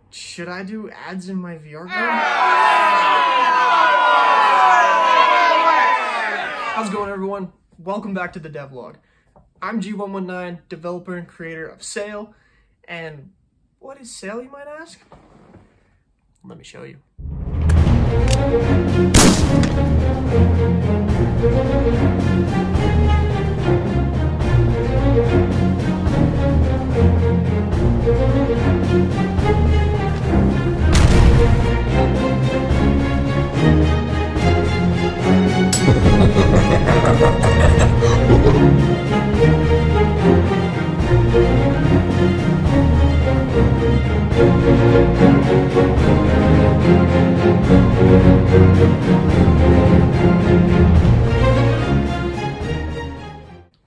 Should I do ads in my VR game? How's it going, everyone? Welcome back to the Dev Log. I'm G119, developer and creator of Sail. And what is Sail, you might ask? Let me show you.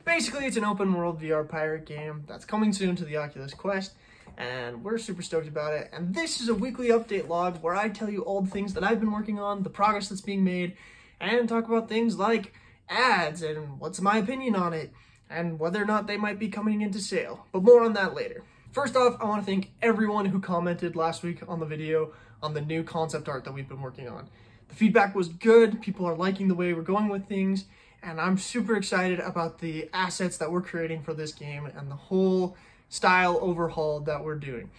Basically, it's an open world VR pirate game that's coming soon to the Oculus Quest, and we're super stoked about it. And this is a weekly update log where I tell you all the things that I've been working on, the progress that's being made, and talk about things like ads and what's my opinion on it, and whether or not they might be coming into sale. But more on that later. First off, I want to thank everyone who commented last week on the video on the new concept art that we've been working on. The feedback was good, people are liking the way we're going with things, and I'm super excited about the assets that we're creating for this game and the whole style overhaul that we're doing.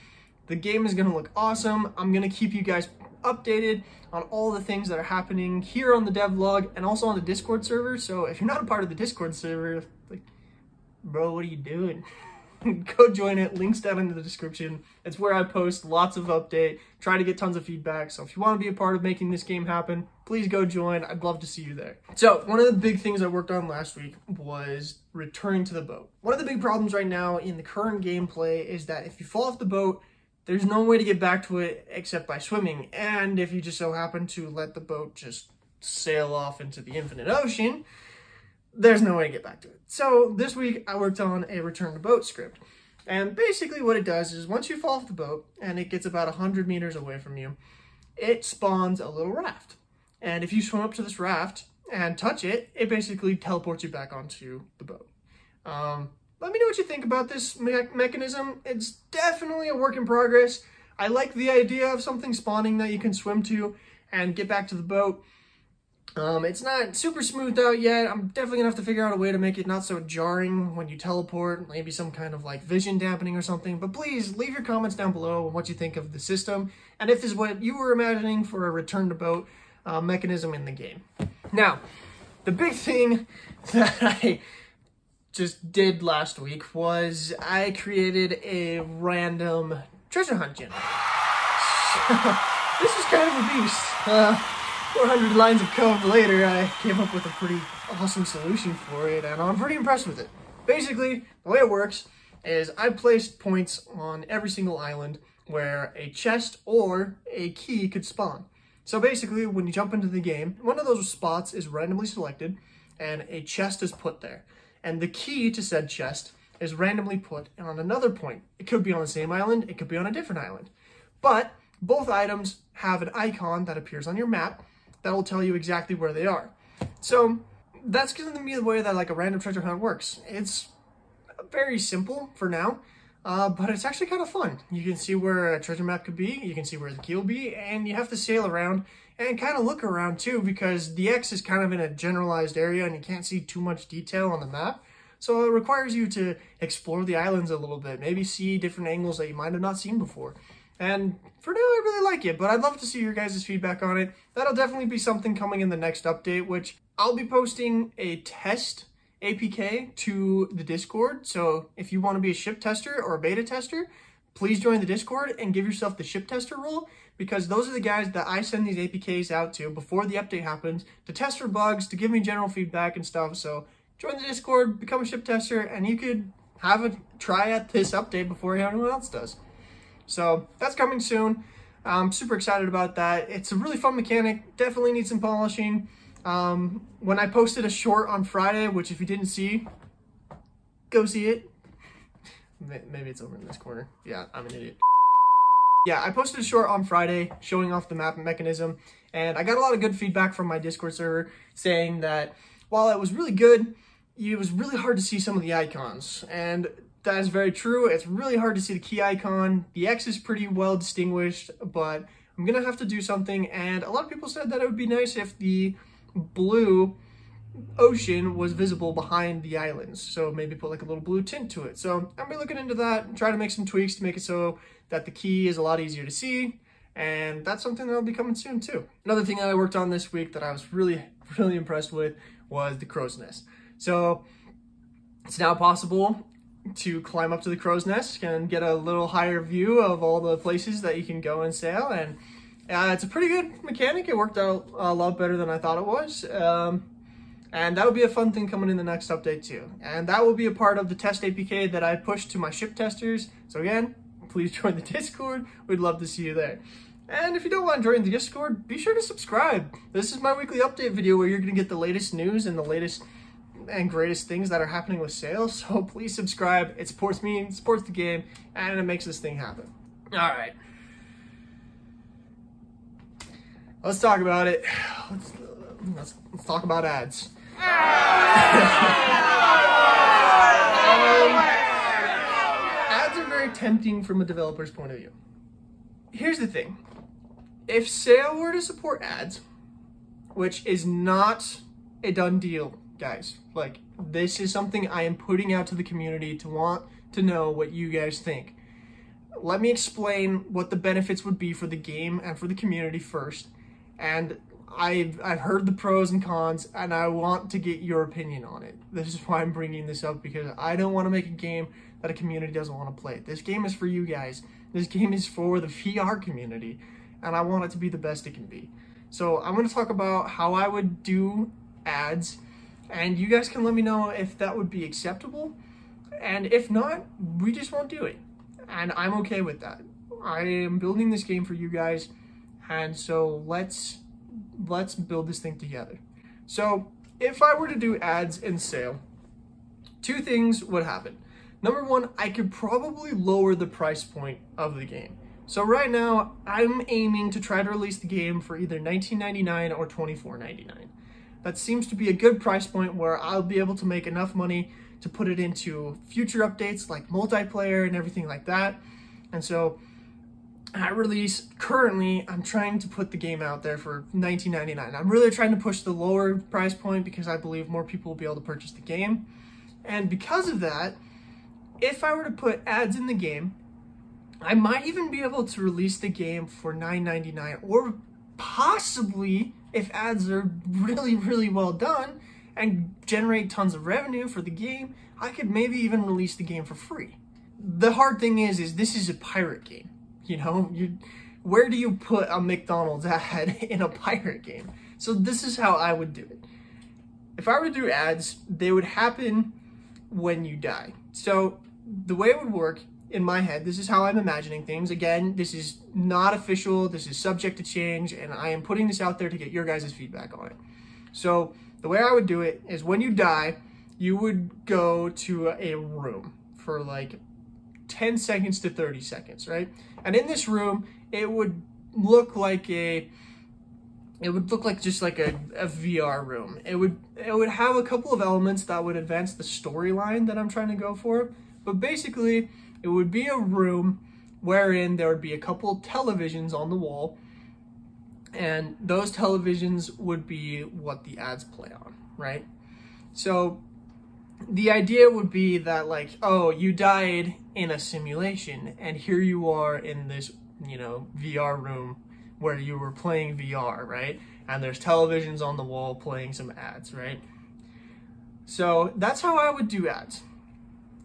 The game is going to look awesome. I'm going to keep you guys updated on all the things that are happening here on the devlog and also on the Discord server. So if you're not a part of the Discord server, like, bro, what are you doing? Go join it. Links down in the description. It's where I post lots of update, try to get tons of feedback. So if you want to be a part of making this game happen, please go join. I'd love to see you there. So one of the big things I worked on last week was returning to the boat. One of the big problems right now in the current gameplay is that if you fall off the boat, there's no way to get back to it except by swimming. And if you just so happen to let the boat just sail off into the infinite ocean, there's no way to get back to it. So this week I worked on a return to boat script. And basically what it does is once you fall off the boat and it gets about 100 meters away from you, it spawns a little raft. And if you swim up to this raft and touch it, it basically teleports you back onto the boat. Let me know what you think about this mechanism. It's definitely a work in progress. I like the idea of something spawning that you can swim to and get back to the boat. It's not super smoothed out yet. I'm definitely gonna have to figure out a way to make it not so jarring when you teleport, maybe some kind of like vision dampening or something. But please leave your comments down below on what you think of the system and if this is what you were imagining for a return to boat mechanism in the game. Now, the big thing that I just did last week was I created a random treasure hunt channel. This is kind of a beast. 400 lines of code later, I came up with a pretty awesome solution for it, and I'm pretty impressed with it. Basically, the way it works is I placed points on every single island where a chest or a key could spawn. So basically, when you jump into the game, one of those spots is randomly selected, and a chest is put there. And the key to said chest is randomly put on another point. It could be on the same island, it could be on a different island. But both items have an icon that appears on your map that will tell you exactly where they are. So that's going to be the way that like a random treasure hunt works. It's very simple for now, but it's actually kind of fun. You can see where a treasure map could be, you can see where the key will be, and you have to sail around and kind of look around too, because the X is kind of in a generalized area and you can't see too much detail on the map. So it requires you to explore the islands a little bit, maybe see different angles that you might have not seen before. And for now, I really like it, but I'd love to see your guys' feedback on it. That'll definitely be something coming in the next update, which I'll be posting a test APK to the Discord. So if you want to be a ship tester or a beta tester, please join the Discord and give yourself the ship tester role, because those are the guys that I send these APKs out to before the update happens to test for bugs, to give me general feedback and stuff. So join the Discord, become a ship tester, and you could have a try at this update before anyone else does. So that's coming soon. I'm super excited about that. It's a really fun mechanic, definitely needs some polishing. When I posted a short on Friday, which if you didn't see, go see it. Maybe it's over in this corner. Yeah, I'm an idiot. Yeah, I posted a short on Friday showing off the map mechanism, and I got a lot of good feedback from my Discord server saying that while it was really good, it was really hard to see some of the icons. And that is very true. It's really hard to see the key icon. The X is pretty well distinguished, but I'm gonna have to do something. And a lot of people said that it would be nice if the blue ocean was visible behind the islands, so maybe put like a little blue tint to it. So I'm gonna be looking into that and try to make some tweaks to make it so that the key is a lot easier to see, and that's something that'll be coming soon too. Another thing that I worked on this week that I was really impressed with was the crow's nest. So it's now possible to climb up to the crow's nest and get a little higher view of all the places that you can go and sail, and it's a pretty good mechanic. It worked out a lot better than I thought it was. And that'll be a fun thing coming in the next update too. And that will be a part of the test APK that I pushed to my ship testers. So again, please join the Discord. We'd love to see you there. And if you don't want to join the Discord, be sure to subscribe. This is my weekly update video where you're going to get the latest news and the latest and greatest things that are happening with Sail. So please subscribe. It supports me, it supports the game, and it makes this thing happen. All right. Let's talk about it. Let's talk about ads. Ads are very tempting from a developer's point of view. Here's the thing. If Sail were to support ads, which is not a done deal, guys, like this is something I am putting out to the community to want to know what you guys think. Let me explain what the benefits would be for the game and for the community first. And I've heard the pros and cons, and I want to get your opinion on it. This is why I'm bringing this up, because I don't want to make a game that a community doesn't want to play. This game is for you guys. This game is for the VR community, and I want it to be the best it can be. So I'm going to talk about how I would do ads, and you guys can let me know if that would be acceptable. And if not, we just won't do it. And I'm okay with that. I am building this game for you guys, and so let's build this thing together. So if I were to do ads in Sail, two things would happen. Number one, I could probably lower the price point of the game. So right now, I'm aiming to try to release the game for either $19.99 or $24.99. That seems to be a good price point where I'll be able to make enough money to put it into future updates like multiplayer and everything like that. And so at release, currently, I'm trying to put the game out there for $19.99. I'm really trying to push the lower price point because I believe more people will be able to purchase the game. And because of that, if I were to put ads in the game, I might even be able to release the game for $9.99, or possibly, if ads are really well done and generate tons of revenue for the game, I could maybe even release the game for free. The hard thing is this is a pirate game. You know, where do you put a McDonald's ad in a pirate game? So this is how I would do it. If I were to do ads, they would happen when you die. So the way it would work in my head, this is how I'm imagining things. Again, this is not official. This is subject to change, and I am putting this out there to get your guys' feedback on it. So the way I would do it is when you die, you would go to a room for like 10 seconds to 30 seconds, right? And in this room, it would look like just like a VR room. It would have a couple of elements that would advance the storyline that I'm trying to go for. But basically, it would be a room wherein there would be a couple televisions on the wall, and those televisions would be what the ads play on, right? So the idea would be that, like, oh, you died in a simulation, and here you are in this, you know, VR room where you were playing VR, right? And there's televisions on the wall playing some ads, right? So that's how I would do ads.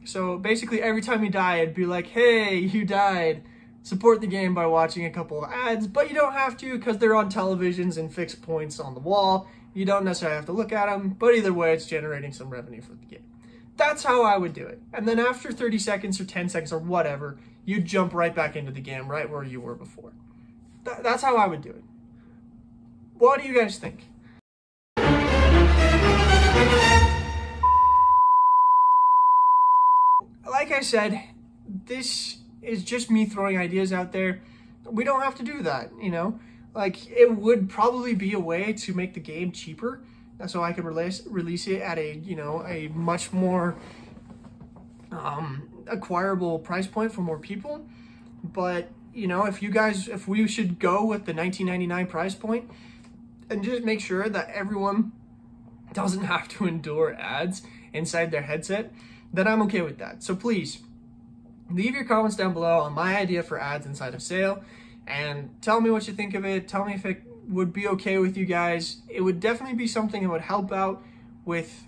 So basically every time you die, it'd be like, hey, you died. Support the game by watching a couple of ads, but you don't have to because they're on televisions and fixed points on the wall. You don't necessarily have to look at them, but either way, it's generating some revenue for the game. That's how I would do it. And then after 30 seconds or 10 seconds or whatever, you jump right back into the game, right where you were before. That's how I would do it. What do you guys think? Like I said, this is just me throwing ideas out there. We don't have to do that, you know? Like, it would probably be a way to make the game cheaper, so I could release it at a, you know, a much more acquirable price point for more people. But, you know, if we should go with the $19.99 price point and just make sure that everyone doesn't have to endure ads inside their headset, then I'm okay with that. So please, leave your comments down below on my idea for ads inside of Sail and tell me what you think of it. Tell me if it would be okay with you guys. It would definitely be something that would help out with,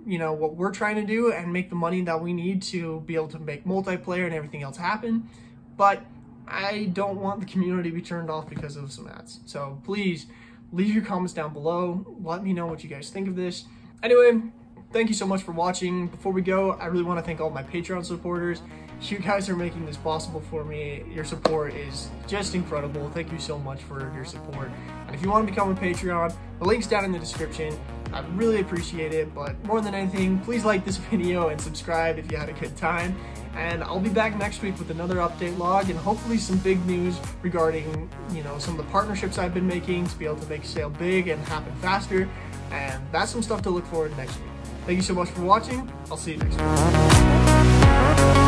you know, what we're trying to do and make the money that we need to be able to make multiplayer and everything else happen. But I don't want the community to be turned off because of some ads. So please leave your comments down below. Let me know what you guys think of this. Anyway, thank you so much for watching. Before we go, I really want to thank all my Patreon supporters. You guys are making this possible for me. Your support is just incredible. Thank you so much for your support. And if you want to become a Patreon, the link's down in the description. I really appreciate it, but more than anything, please like this video and subscribe if you had a good time. And I'll be back next week with another update log and hopefully some big news regarding, you know, some of the partnerships I've been making to be able to make Sail big and happen faster. And that's some stuff to look forward to next week. Thank you so much for watching. I'll see you next week.